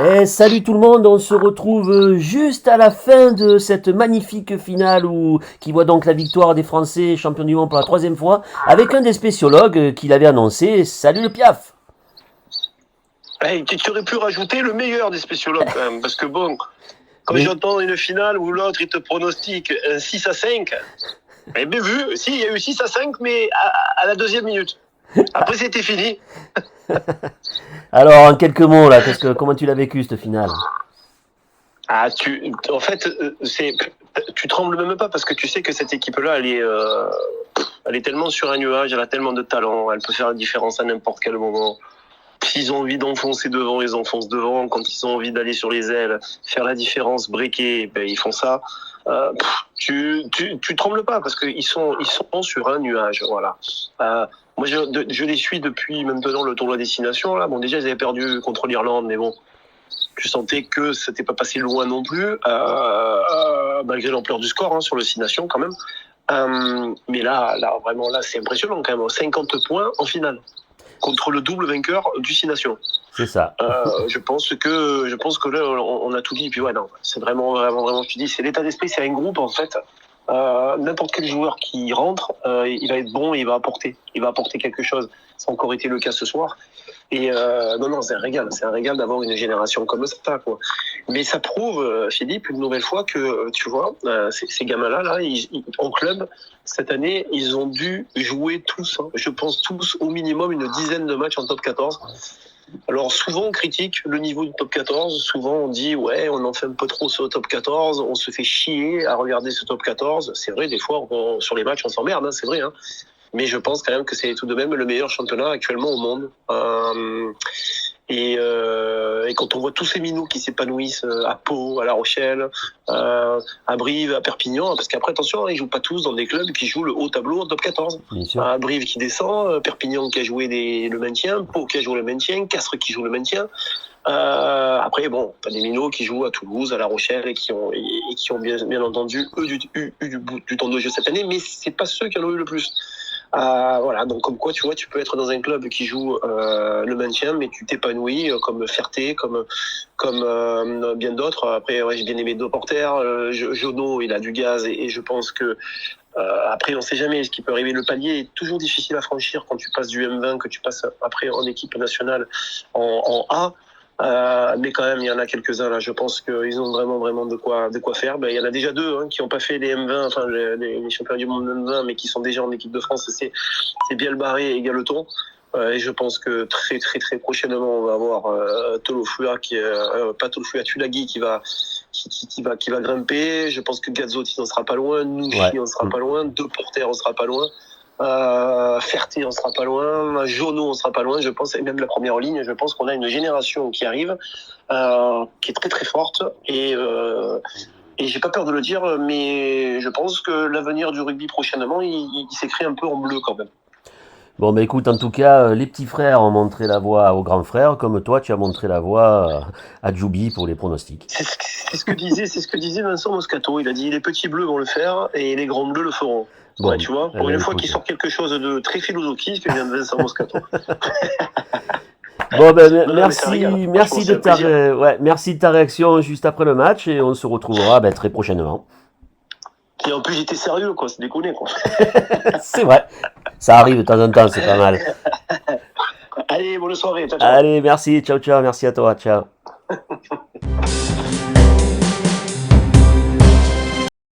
Et salut tout le monde, on se retrouve juste à la fin de cette magnifique finale qui voit donc la victoire des Français champions du monde pour la troisième fois, avec un des spéciologues qui l'avait annoncé. Salut le Piaf. Hey, tu aurais pu rajouter le meilleur des spéciologues quand même, parce que bon, quand Oui. j'entends une finale où l'autre il te pronostique un 6-5, eh bien vu, si, il y a eu 6-5, mais à la deuxième minute. Après c'était fini. Alors en quelques mots là, comment tu l'as vécu cette finale? En fait, tu trembles même pas parce que tu sais que cette équipe-là, elle est tellement sur un nuage, elle a tellement de talent, elle peut faire la différence à n'importe quel moment. S'ils ont envie d'enfoncer devant, ils enfoncent devant. Quand ils ont envie d'aller sur les ailes, faire la différence, breaker, ben ils font ça. Tu trembles pas parce qu'ils sont sur un nuage, voilà. Moi, je les suis depuis maintenant le tournoi destination là. Bon, déjà ils avaient perdu contre l'Irlande, mais bon, tu sentais que c'était pas passé loin non plus, malgré l'ampleur du score sur le 6 Nations quand même. Mais là, vraiment, là, c'est impressionnant quand même. 50 points en finale contre le double vainqueur du 6 Nations. C'est ça. Je pense que là, on a tout dit. Et puis ouais, non, c'est vraiment, je te dis, c'est l'état d'esprit, c'est un groupe en fait. N'importe quel joueur qui rentre, il va être bon, et il va apporter quelque chose. Ça a encore été le cas ce soir. Et non, c'est un régal d'avoir une génération comme ça, quoi. Mais ça prouve, Philippe, une nouvelle fois que, tu vois, ces gamins-là, en club, cette année, ils ont dû jouer tous, je pense tous, au minimum une dizaine de matchs en top 14. Alors souvent on critique le niveau du top 14, souvent on dit ouais on en fait un peu trop sur le top 14, on se fait chier à regarder ce top 14, c'est vrai des fois sur les matchs on s'emmerde, c'est vrai, mais je pense quand même que c'est tout de même le meilleur championnat actuellement au monde. Et quand on voit tous ces minots qui s'épanouissent à Pau, à La Rochelle, à Brive, à Perpignan, parce qu'après attention, ils jouent pas tous dans des clubs qui jouent le haut tableau en top 14. À Brive qui descend, Perpignan qui a joué le maintien, Pau qui a joué le maintien, Castres qui joue le maintien. Après bon, t'as des minots qui jouent à Toulouse, à La Rochelle et qui ont bien entendu eux du temps de jeu cette année, mais c'est pas ceux qui en ont eu le plus. Voilà, donc comme quoi tu vois, tu peux être dans un club qui joue le maintien, mais tu t'épanouis comme Ferté, comme bien d'autres. Après, ouais, j'ai bien aimé deux porteurs. Jono, il a du gaz et je pense que après, on sait jamais ce qui peut arriver. Le palier est toujours difficile à franchir quand tu passes du M20, que tu passes après en équipe nationale en A. Mais quand même, il y en a quelques-uns là. Je pense qu'ils ont vraiment de quoi faire. Ben, il y en a déjà deux qui n'ont pas fait les M20, enfin les championnats du monde M20, mais qui sont déjà en équipe de France. C'est Bielbarré et Galeton. Et je pense que très prochainement, on va avoir Tolofua pas Tolofua, Tulagi qui va grimper. Je pense que Gazzotti n'en sera pas loin, Nouchi en sera pas loin, Deux Porter on sera pas loin. Ferté on sera pas loin, Jono on sera pas loin, je pense, et même la première ligne, je pense qu'on a une génération qui arrive qui est très forte et j'ai pas peur de le dire, mais je pense que l'avenir du rugby prochainement il s'écrit un peu en bleu quand même. Bon, bah écoute, en tout cas, les petits frères ont montré la voie aux grands frères, comme toi, tu as montré la voie à Djoubi pour les pronostics. C'est ce que disait Vincent Moscato. Il a dit les petits bleus vont le faire et les grands bleus le feront. Bon, ouais, tu vois, pour une fois qu'il sort quelque chose de très philosophique, que vient de Vincent Moscato. Bon, ben merci de ta réaction juste après le match et on se retrouvera très prochainement. Et en plus, j'étais sérieux, quoi, c'est déconné, quoi. C'est vrai, ça arrive de temps en temps, c'est pas mal. Allez, bonne soirée, ciao. Allez, merci, ciao, merci à toi, ciao.